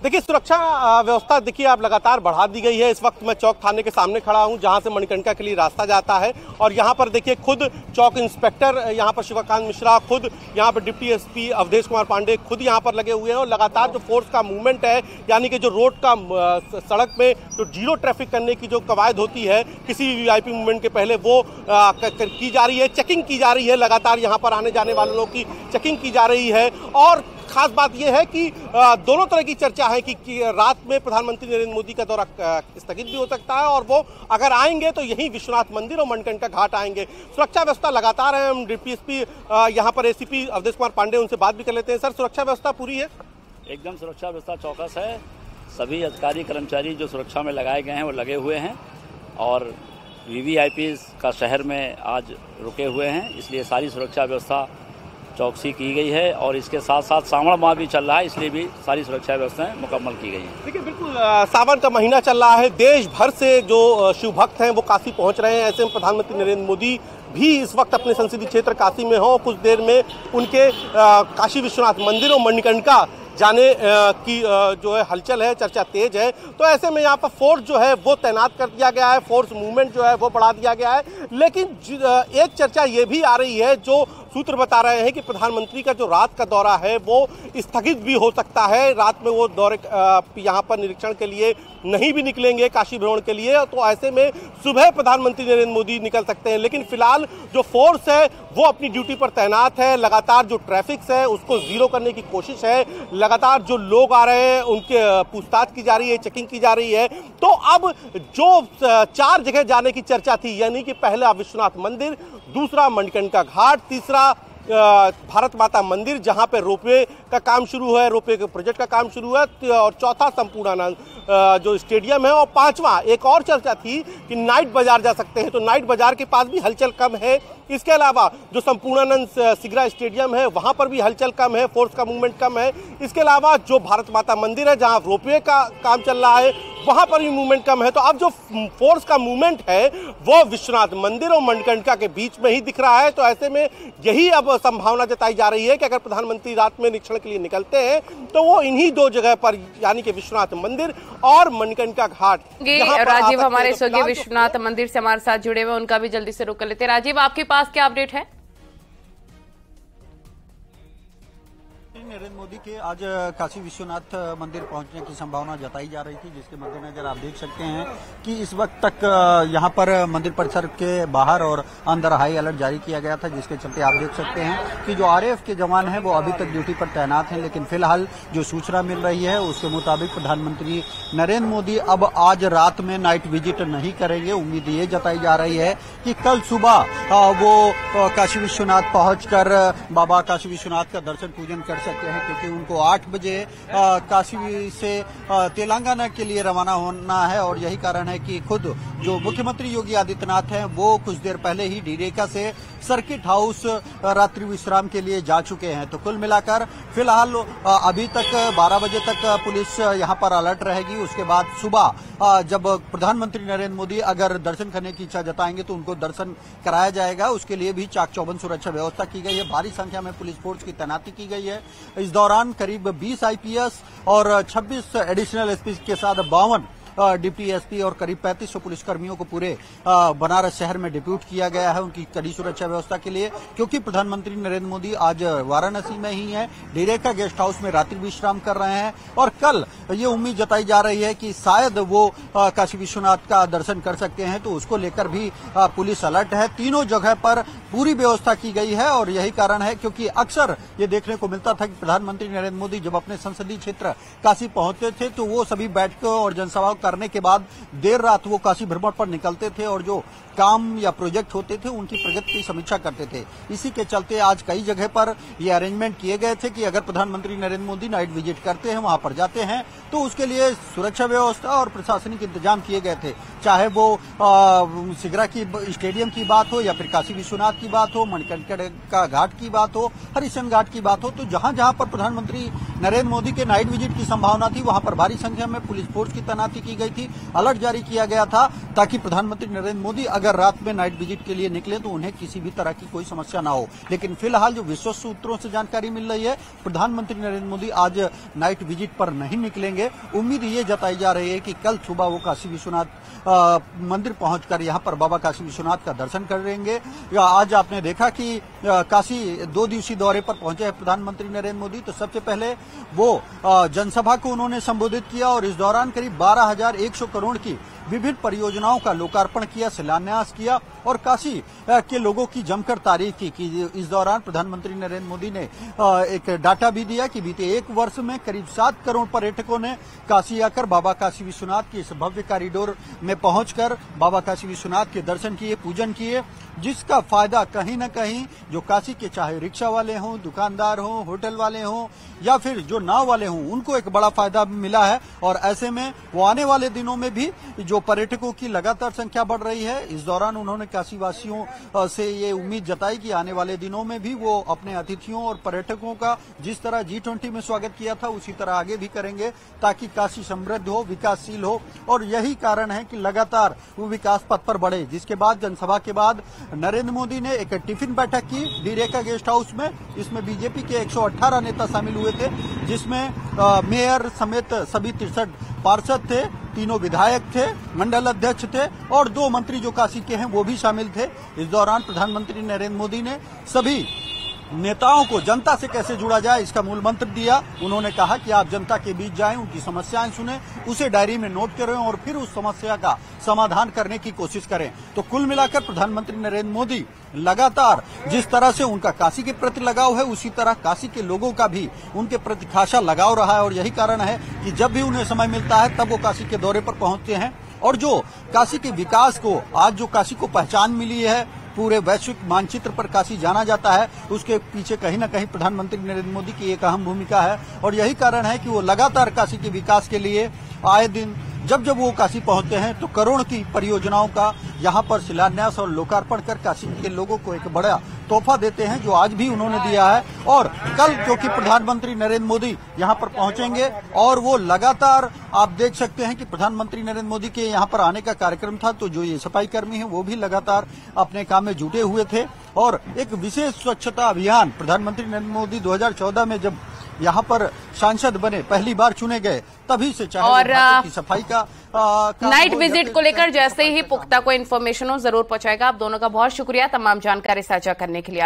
देखिए, सुरक्षा व्यवस्था देखिए आप लगातार बढ़ा दी गई है। इस वक्त मैं चौक थाने के सामने खड़ा हूं, जहां से मणिकर्णिका के लिए रास्ता जाता है। और यहां पर देखिए खुद चौक इंस्पेक्टर यहां पर शिवकांत मिश्रा, खुद यहां पर डिप्टी एसपी अवधेश कुमार पांडे खुद यहां पर लगे हुए हैं। और लगातार जो फोर्स का मूवमेंट है, यानी कि जो रोड का सड़क में जो जीरो ट्रैफिक करने की जो कवायद होती है किसी भी वीआईपी मूवमेंट के पहले, वो की जा रही है, चेकिंग की जा रही है। लगातार यहाँ पर आने जाने वालों की चेकिंग की जा रही है। और खास बात यह है कि दोनों तरह की चर्चा है कि रात में प्रधानमंत्री नरेंद्र मोदी का दौरा स्थगित भी हो सकता है, और वो अगर आएंगे तो यही विश्वनाथ मंदिर और मणिकर्णिका घाट आएंगे। सुरक्षा व्यवस्था लगातार है। हम डीपीएसपी यहाँ पर एसीपी अवधेश कुमार पांडे, उनसे बात भी कर लेते हैं। सर, सुरक्षा व्यवस्था पूरी है? एकदम सुरक्षा व्यवस्था चौकस है। सभी अधिकारी कर्मचारी जो सुरक्षा में लगाए गए हैं वो लगे हुए हैं, और वीवीआईपी का शहर में आज रुके हुए हैं, इसलिए सारी सुरक्षा व्यवस्था चौकसी की गई है। और इसके साथ साथ सावन माह भी चल रहा है, इसलिए भी सारी सुरक्षा व्यवस्थाएं मुकम्मल की गई हैं। देखिए, बिल्कुल सावन का महीना चल रहा है, देश भर से जो शिव भक्त हैं वो काशी पहुंच रहे हैं। ऐसे में प्रधानमंत्री नरेंद्र मोदी भी इस वक्त अपने संसदीय क्षेत्र काशी में हो। कुछ देर में उनके काशी विश्वनाथ मंदिर और मणिकर्णिका जाने की जो है हलचल है, चर्चा तेज है। तो ऐसे में यहाँ पर फोर्स जो है वो तैनात कर दिया गया है, फोर्स मूवमेंट जो है वो बढ़ा दिया गया है। लेकिन एक चर्चा ये भी आ रही है, जो सूत्र बता रहे हैं कि प्रधानमंत्री का जो रात का दौरा है वो स्थगित भी हो सकता है। रात में वो दौरे यहाँ पर निरीक्षण के लिए नहीं भी निकलेंगे, काशी भ्रमण के लिए। तो ऐसे में सुबह प्रधानमंत्री नरेंद्र मोदी निकल सकते हैं। लेकिन फिलहाल जो फोर्स है वो अपनी ड्यूटी पर तैनात है। लगातार जो ट्रैफिक है उसको जीरो करने की कोशिश है। लगातार जो लोग आ रहे हैं उनके पूछताछ की जा रही है, चेकिंग की जा रही है। तो अब जो 4 जगह जाने की चर्चा थी, यानी कि पहला विश्वनाथ मंदिर, दूसरा मणिकर्णिका घाट, तीसरा भारत माता मंदिर जहां पे रोपवे का काम शुरू है, रोपवे के प्रोजेक्ट का काम शुरू है, और चौथा संपूर्णानंद जो स्टेडियम है, और पांचवा एक और चर्चा थी कि नाइट बाजार जा सकते हैं। तो नाइट बाजार के पास भी हलचल कम है। इसके अलावा जो संपूर्णानंद सिगरा स्टेडियम है वहां पर भी हलचल कम है, फोर्स का मूवमेंट कम है। इसके अलावा जो भारत माता मंदिर है जहां रोपवे का काम चल रहा है वहां पर भी मूवमेंट कम है। तो अब जो फोर्स का मूवमेंट है वो विश्वनाथ मंदिर और मणिकर्णिका के बीच में ही दिख रहा है। तो ऐसे में यही अब संभावना जताई जा रही है कि अगर प्रधानमंत्री रात में निरीक्षण के लिए निकलते हैं तो वो इन्हीं 2 जगह पर, यानी कि विश्वनाथ मंदिर और मणिकर्णिका घाट। राजीव हमारे सहयोगी विश्वनाथ मंदिर से हमारे साथ जुड़े हुए, उनका भी जल्दी से रुक कर लेते हैं। राजीव, आपके पास क्या अपडेट है? नरेंद्र मोदी के आज काशी विश्वनाथ मंदिर पहुंचने की संभावना जताई जा रही थी, जिसके मद्देनजर आप देख सकते हैं कि इस वक्त तक यहां पर मंदिर परिसर के बाहर और अंदर हाई अलर्ट जारी किया गया था, जिसके चलते आप देख सकते हैं कि जो आरएएफ के जवान हैं वो अभी तक ड्यूटी पर तैनात हैं। लेकिन फिलहाल जो सूचना मिल रही है उसके मुताबिक प्रधानमंत्री नरेंद्र मोदी अब आज रात में नाइट विजिट नहीं करेंगे। उम्मीद ये जताई जा रही है कि कल सुबह वो काशी विश्वनाथ पहुंचकर बाबा काशी विश्वनाथ का दर्शन पूजन कर सकते हैं, क्योंकि उनको 8 बजे काशी से तेलंगाना के लिए रवाना होना है। और यही कारण है कि खुद जो मुख्यमंत्री योगी आदित्यनाथ हैं वो कुछ देर पहले ही डीरेका से सर्किट हाउस रात्रि विश्राम के लिए जा चुके हैं। तो कुल मिलाकर फिलहाल अभी तक 12 बजे तक पुलिस यहां पर अलर्ट रहेगी। उसके बाद सुबह जब प्रधानमंत्री नरेंद्र मोदी अगर दर्शन करने की इच्छा जताएंगे तो उनको दर्शन कराया जाएगा। उसके लिए भी चाक चौबंद सुरक्षा व्यवस्था की गई है। भारी संख्या में पुलिस फोर्स की तैनाती की गई है। इस दौरान करीब 20 आईपीएस और 26 एडिशनल एसपी के साथ 52 डिप्टी एसपी और करीब 3500 पुलिसकर्मियों को पूरे बनारस शहर में डिप्यूट किया गया है उनकी कड़ी सुरक्षा व्यवस्था के लिए, क्योंकि प्रधानमंत्री नरेंद्र मोदी आज वाराणसी में ही है, डेरेका गेस्ट हाउस में रात्रि विश्राम कर रहे हैं। और कल ये उम्मीद जताई जा रही है कि शायद वो काशी विश्वनाथ का दर्शन कर सकते हैं, तो उसको लेकर भी पुलिस अलर्ट है। तीनों जगह पर पूरी व्यवस्था की गई है। और यही कारण है क्योंकि अक्सर ये देखने को मिलता था कि प्रधानमंत्री नरेंद्र मोदी जब अपने संसदीय क्षेत्र काशी पहुंचते थे तो वो सभी बैठकों और जनसभाओं करने के बाद देर रात वो काशी भ्रमण पर निकलते थे और जो काम या प्रोजेक्ट होते थे उनकी प्रगति की समीक्षा करते थे। इसी के चलते आज कई जगह पर ये अरेंजमेंट किए गए थे कि अगर प्रधानमंत्री नरेंद्र मोदी नाइट विजिट करते हैं, वहां पर जाते हैं, तो उसके लिए सुरक्षा व्यवस्था और प्रशासनिक इंतजाम किए गए थे। चाहे वो सिगरा की स्टेडियम की बात हो या फिर काशी विश्वनाथ की बात हो, मणिकर्णिका घाट की बात हो, हरिश्चंद्र घाट की बात हो, तो जहां जहां पर प्रधानमंत्री नरेंद्र मोदी के नाइट विजिट की संभावना थी वहां पर भारी संख्या में पुलिस फोर्स की तैनाती की गई थी। अलर्ट जारी किया गया था ताकि प्रधानमंत्री नरेंद्र मोदी अगर अगर रात में नाइट विजिट के लिए निकले तो उन्हें किसी भी तरह की कोई समस्या ना हो। लेकिन फिलहाल जो विश्वस्त सूत्रों से जानकारी मिल रही है, प्रधानमंत्री नरेंद्र मोदी आज नाइट विजिट पर नहीं निकलेंगे। उम्मीद ये जताई जा रही है कि कल सुबह वो काशी विश्वनाथ मंदिर पहुंचकर यहां पर बाबा काशी विश्वनाथ का दर्शन करेंगे। आज आपने देखा कि काशी 2 दिवसीय दौरे पर पहुंचे हैं प्रधानमंत्री नरेंद्र मोदी। तो सबसे पहले वो जनसभा को उन्होंने संबोधित किया और इस दौरान करीब 12,100 करोड़ की विभिन्न परियोजनाओं का लोकार्पण किया, शिलान्यास किया और काशी के लोगों की जमकर तारीफ की कि इस दौरान प्रधानमंत्री नरेंद्र मोदी ने एक डाटा भी दिया कि बीते 1 वर्ष में करीब 7 करोड़ पर्यटकों ने काशी आकर बाबा काशी विश्वनाथ की इस भव्य कॉरिडोर में पहुंचकर बाबा काशी विश्वनाथ के दर्शन किए, पूजन किए, जिसका फायदा कहीं न कहीं जो काशी के चाहे रिक्शा वाले हों, दुकानदार हों, होटल वाले हों या फिर जो नाव वाले हों, उनको एक बड़ा फायदा मिला है। और ऐसे में वो आने वाले दिनों में भी जो पर्यटकों की लगातार संख्या बढ़ रही है, इस दौरान उन्होंने काशी वासियों से ये उम्मीद जताई कि आने वाले दिनों में भी वो अपने अतिथियों और पर्यटकों का जिस तरह G20 में स्वागत किया था उसी तरह आगे भी करेंगे, ताकि काशी समृद्ध हो, विकासशील हो। और यही कारण है कि लगातार वो विकास पथ पर बढ़े। जिसके बाद जनसभा के बाद नरेंद्र मोदी ने एक टिफिन बैठक की डीरेका गेस्ट हाउस में। इसमें बीजेपी के 118 नेता शामिल हुए थे, जिसमें मेयर समेत सभी 63 पार्षद थे, 3 विधायक थे, मंडल अध्यक्ष थे और 2 मंत्री जो काशी के हैं वो भी शामिल थे। इस दौरान प्रधानमंत्री नरेंद्र मोदी ने सभी नेताओं को जनता से कैसे जुड़ा जाए इसका मूल मंत्र दिया। उन्होंने कहा कि आप जनता के बीच जाएं, उनकी समस्याएं सुनें, उसे डायरी में नोट करें और फिर उस समस्या का समाधान करने की कोशिश करें। तो कुल मिलाकर प्रधानमंत्री नरेंद्र मोदी लगातार जिस तरह से उनका काशी के प्रति लगाव है, उसी तरह काशी के लोगों का भी उनके प्रति खासा लगाव रहा है। और यही कारण है कि जब भी उन्हें समय मिलता है तब वो काशी के दौरे पर पहुंचते हैं। और जो काशी के विकास को आज जो काशी को पहचान मिली है, पूरे वैश्विक मानचित्र पर काशी जाना जाता है, उसके पीछे कहीं न कहीं प्रधानमंत्री नरेंद्र मोदी की एक अहम भूमिका है। और यही कारण है कि वो लगातार काशी के विकास के लिए आए दिन जब जब वो काशी पहुंचते हैं तो करोड़ की परियोजनाओं का यहाँ पर शिलान्यास और लोकार्पण कर काशी के लोगों को एक बड़ा तोहफा देते हैं, जो आज भी उन्होंने दिया है। और कल क्योंकि प्रधानमंत्री नरेंद्र मोदी यहाँ पर पहुंचेंगे और वो लगातार आप देख सकते हैं कि प्रधानमंत्री नरेंद्र मोदी के यहाँ पर आने का कार्यक्रम था, तो जो ये सफाई कर्मी हैं वो भी लगातार अपने काम में जुटे हुए थे। और एक विशेष स्वच्छता अभियान प्रधानमंत्री नरेंद्र मोदी 2014 में जब यहाँ पर सांसद बने, पहली बार चुने गए, तभी से चाहे और की सफाई का नाइट विजिट को लेकर जैसे ही पुख्ता को इन्फॉर्मेशन हो जरूर पहुंचाएगा। आप दोनों का बहुत शुक्रिया तमाम जानकारी साझा करने के लिए।